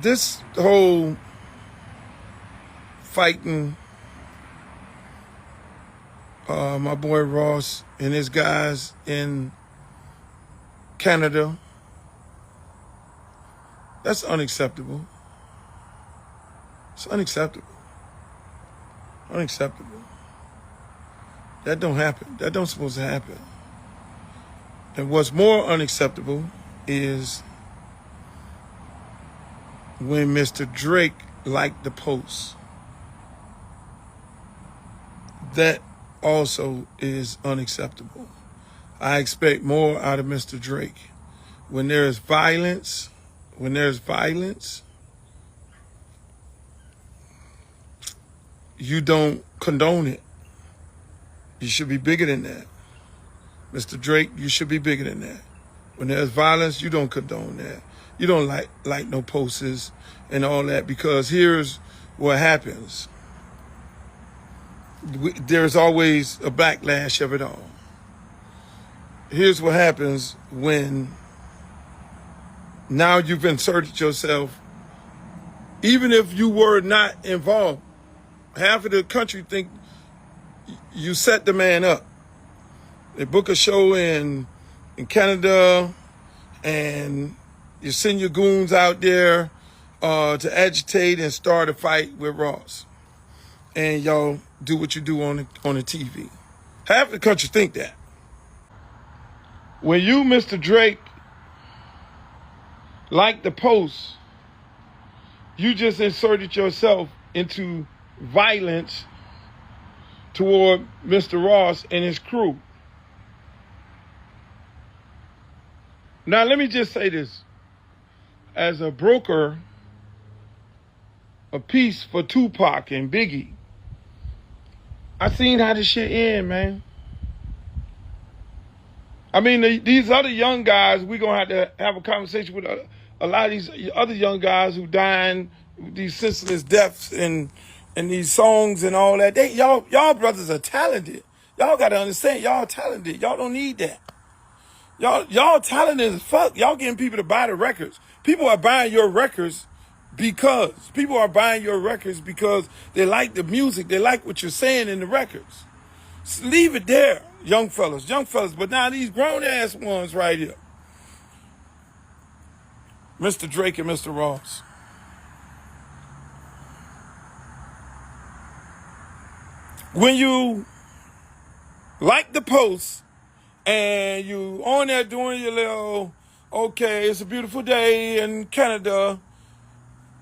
This whole fighting my boy Ross and his guys in Canada, that's unacceptable. It's unacceptable. Unacceptable. That don't happen. That don't supposed to happen. And what's more unacceptable is when Mr. Drake liked the post. That also is unacceptable. I expect more out of Mr. Drake. When there's violence, you don't condone it. You should be bigger than that. Mr. Drake, you should be bigger than that. When there's violence, you don't condone that. You don't like no posters and all that, because here's what happens. There's always a backlash of it all. Here's what happens when now you've inserted yourself. Even if you were not involved, half of the country think you set the man up. They book a show in Canada, and you send your goons out there to agitate and start a fight with Ross. And y'all do what you do on the TV. Half the country think that. When you, Mr. Drake, like the post, you just inserted yourself into violence toward Mr. Ross and his crew. Now, let me just say this. As a broker of peace for Tupac and Biggie, I seen how this shit end, man. I mean, these other young guys, we're going to have a conversation with a lot of these other young guys who dying, these senseless deaths and these songs and all that. Y'all brothers are talented. Y'all got to understand, y'all talented. Y'all don't need that. Y'all talented as fuck. Y'all getting people to buy the records. People are buying your records because they like the music. They like what you're saying in the records. So leave it there, young fellas. But now these grown ass ones right here, Mr. Drake and Mr. Ross. When you like the post and you on there doing your little, okay, it's a beautiful day in Canada,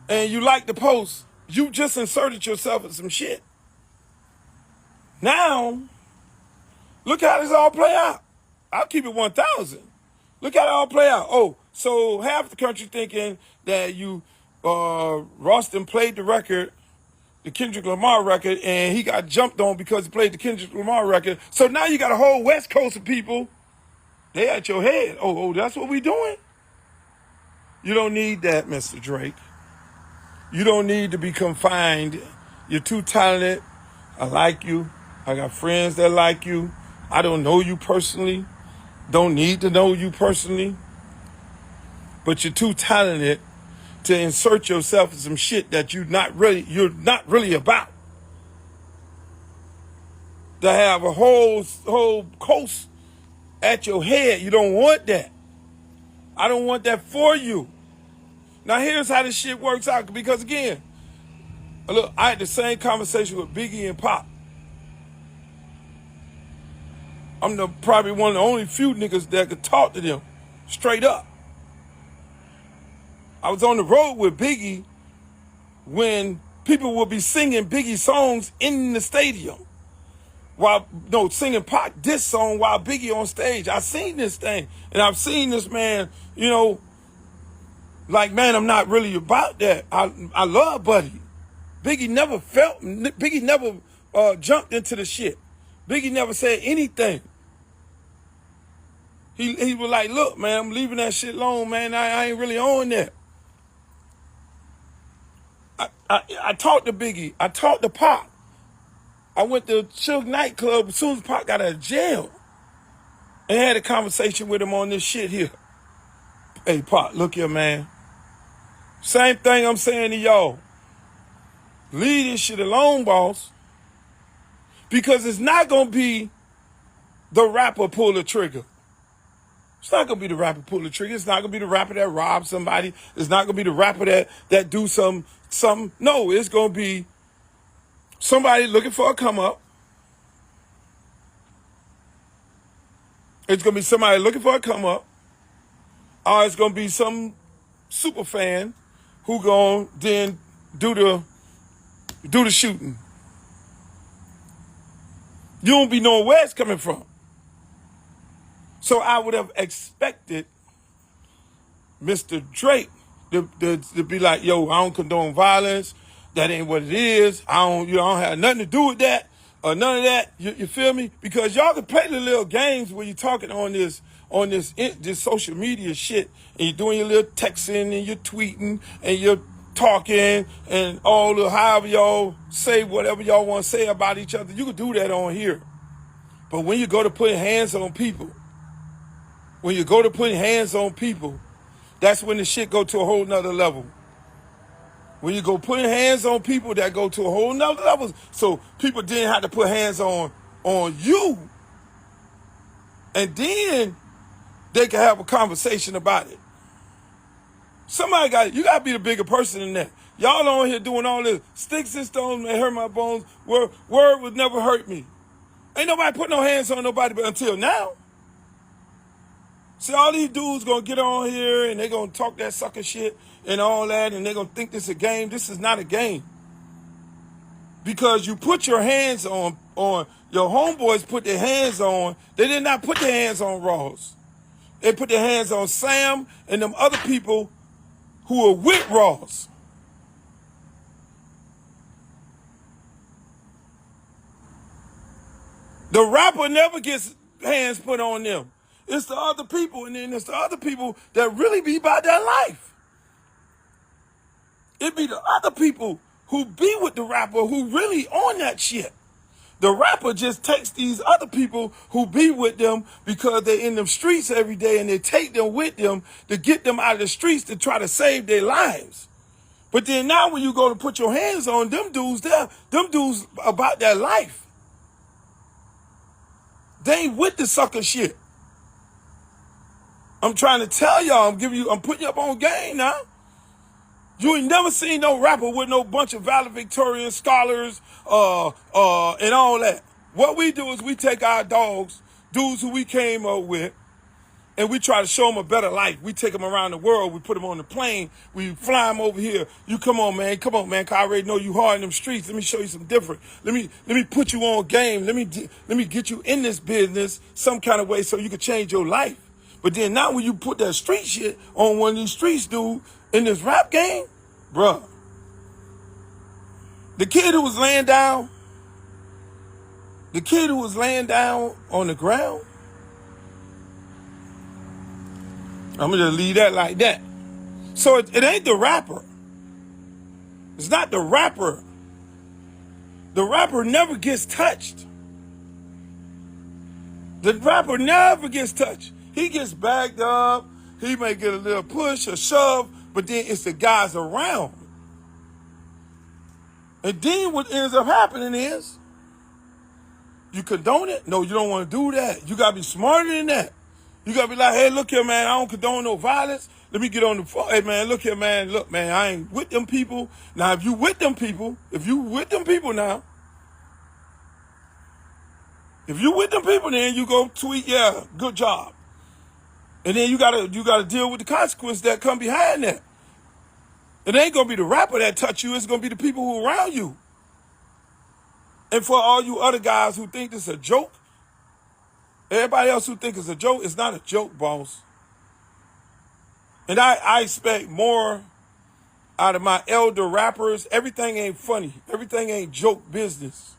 and you like the post, you just inserted yourself in some shit. Now, look how this all play out. I'll keep it 1,000. Look how it all play out. Oh, so half the country thinking that Roston played the record, the Kendrick Lamar record, and he got jumped on because he played the Kendrick Lamar record. So now you got a whole West Coast of people, they at your head. Oh, that's what we doing? You don't need that, Mr. Drake. You don't need to be confined. You're too talented. I like you. I got friends that like you. I don't know you personally. Don't need to know you personally. But you're too talented to insert yourself in some shit that you're not really about. To have a whole coast at your head, you don't want that. I don't want that for you. Now here's how this shit works out, because again, look, I had the same conversation with Biggie and Pop. I'm probably one of the only few niggas that could talk to them straight up. I was on the road with Biggie when people would be singing Biggie songs in the stadium. Singing Pac diss song while Biggie on stage. I seen this thing, and I've seen this man, like, man, I'm not really about that. I love Buddy. Biggie never jumped into the shit. Biggie never said anything. He was like, look, man, I'm leaving that shit alone, man. I ain't really on that. I talked to Biggie. I talked to Pac. I went to Suge nightclub as soon as Pac got out of jail and had a conversation with him on this shit here. Hey, Pac, look here, man. Same thing I'm saying to y'all. Leave this shit alone, boss. Because it's not going to be the rapper pull the trigger. It's not going to be the rapper pull the trigger. It's not going to be the rapper that robs somebody. It's not going to be the rapper that do something. No, it's going to be somebody looking for a come up. It's going to be somebody looking for a come up. Or it's going to be some super fan who going to then do the shooting. You don't be knowing where it's coming from. So I would have expected Mr. Drake to be like, yo, I don't condone violence. That ain't what it is. I don't have nothing to do with that or none of that. You feel me? Because y'all can play the little games where you're talking on this social media shit, and you're doing your little texting and you're tweeting and you're talking and however y'all say whatever y'all want to say about each other. You can do that on here. But when you go to putting hands on people, that's when the shit go to a whole nother level. When you go putting hands on people, that go to a whole nother level. So people didn't have to put hands on you. And then they can have a conversation about it. You got to be the bigger person than that. Y'all on here doing all this. Sticks and stones may hurt my bones. Word would never hurt me. Ain't nobody put no hands on nobody but until now. See, all these dudes going to get on here and they going to talk that sucker shit and all that, and they going to think this is a game. This is not a game. Because you put your hands on your homeboys put their hands on, they did not put their hands on Ross. They put their hands on Sam and them other people who are with Ross. The rapper never gets hands put on them. It's the other people, and then it's the other people that really be about their life. It be the other people who be with the rapper who really on that shit. The rapper just takes these other people who be with them because they're in them streets every day, and they take them with them to get them out of the streets to try to save their lives. But then now when you go to put your hands on them dudes, them dudes about their life. They ain't with the sucker shit. I'm trying to tell y'all, I'm putting you up on game now. You ain't never seen no rapper with no bunch of valedictorian scholars, and all that. What we do is we take our dogs, dudes who we came up with, and we try to show them a better life. We take them around the world. We put them on the plane. We fly them over here. You come on, man, cause I already know you hard in them streets. Let me show you some different. Let me put you on game. Let me get you in this business some kind of way so you can change your life. But then now when you put that street shit on one of these streets, dude, in this rap game, bruh, the kid who was laying down on the ground, I'm going to leave that like that. So it ain't the rapper. It's not the rapper. The rapper never gets touched. The rapper never gets touched. He gets bagged up. He may get a little push or shove, but then it's the guys around. And then what ends up happening is, you condone it? No, you don't want to do that. You got to be smarter than that. You got to be like, hey, look here, man, I don't condone no violence. Let me get on the phone. Hey, man, look here, man. Look, man, I ain't with them people. Now, if you with them people now, then you go tweet, yeah, good job. And then you gotta deal with the consequences that come behind that. It ain't gonna be the rapper that touch you, it's gonna be the people who are around you. And for all you other guys who think this is a joke, everybody else who think it's a joke, it's not a joke, boss. And I expect more out of my elder rappers. Everything ain't funny. Everything ain't joke business.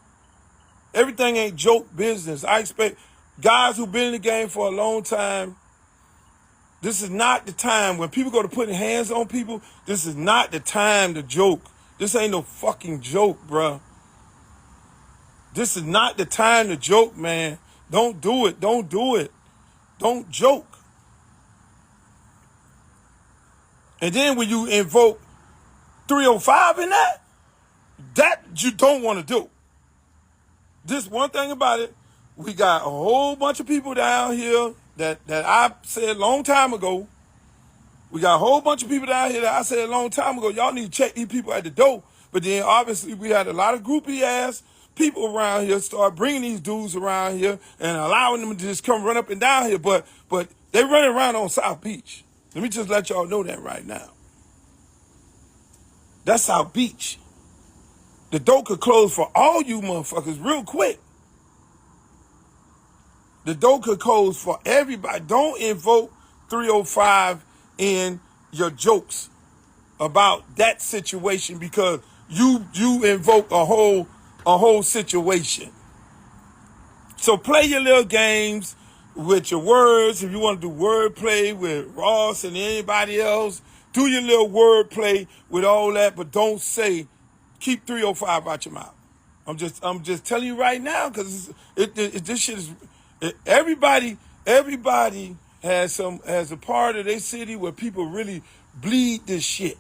Everything ain't joke business. I expect guys who've been in the game for a long time. This is not the time. When people go to putting hands on people, this is not the time to joke. This ain't no fucking joke, bruh. This is not the time to joke, man. Don't do it. Don't do it. Don't joke. And then when you invoke 305 in that? That you don't want to do. This one thing about it, we got a whole bunch of people down here that I said a long time ago. We got a whole bunch of people down here that I said a long time ago, y'all need to check these people at the door. But then obviously we had a lot of groupie ass people around here start bringing these dudes around here and allowing them to just come run up and down here. But they running around on South Beach. Let me just let y'all know that right now. That's South Beach. The door could close for all you motherfuckers real quick. The door could close for everybody. Don't invoke 305 in your jokes about that situation because you invoke a whole situation. So play your little games with your words. If you want to do wordplay with Ross and anybody else, do your little wordplay with all that, but don't say keep 305 out your mouth. I'm just telling you right now because this shit is everybody has a part of their city where people really bleed this shit.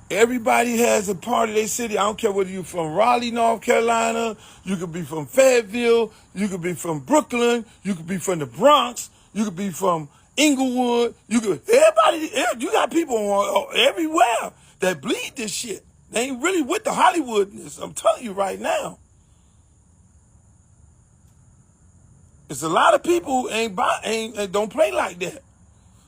Everybody has a part of their city. I don't care whether you're from Raleigh, North Carolina, you could be from Fayetteville, you could be from Brooklyn, you could be from the Bronx, you could be from Inglewood, you got people everywhere that bleed this shit. They ain't really with the Hollywoodness. I'm telling you right now. It's a lot of people who ain't don't play like that.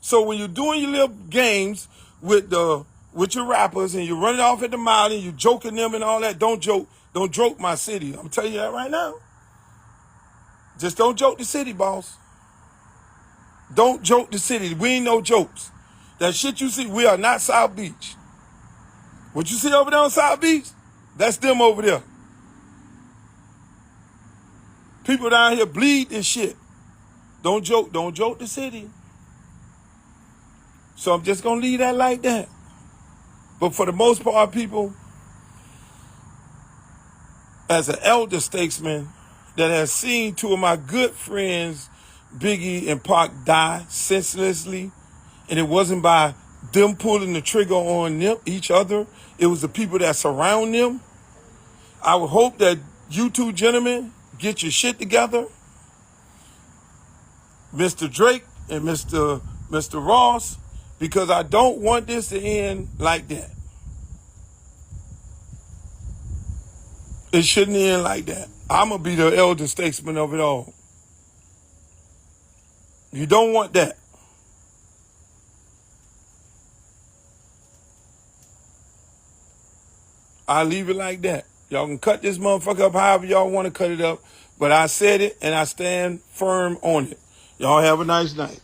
So when you're doing your little games with your rappers and you're running off at the mouth and you're joking them and all that, don't joke my city. I'm telling you that right now. Just don't joke the city, boss. Don't joke the city. We ain't no jokes. That shit you see, we are not South Beach. What you see over there on South Beach, that's them over there. People down here bleed this shit. Don't joke the city. So I'm just gonna leave that like that. But for the most part, people, as an elder statesman that has seen two of my good friends, Biggie and Pac, die senselessly, and it wasn't by them pulling the trigger on them, each other, it was the people that surround them. I would hope that you two gentlemen get your shit together. Mr. Drake and Mr. Ross, because I don't want this to end like that. It shouldn't end like that. I'm going to be the elder statesman of it all. You don't want that. I'll leave it like that. Y'all can cut this motherfucker up however y'all want to cut it up. But I said it and I stand firm on it. Y'all have a nice night.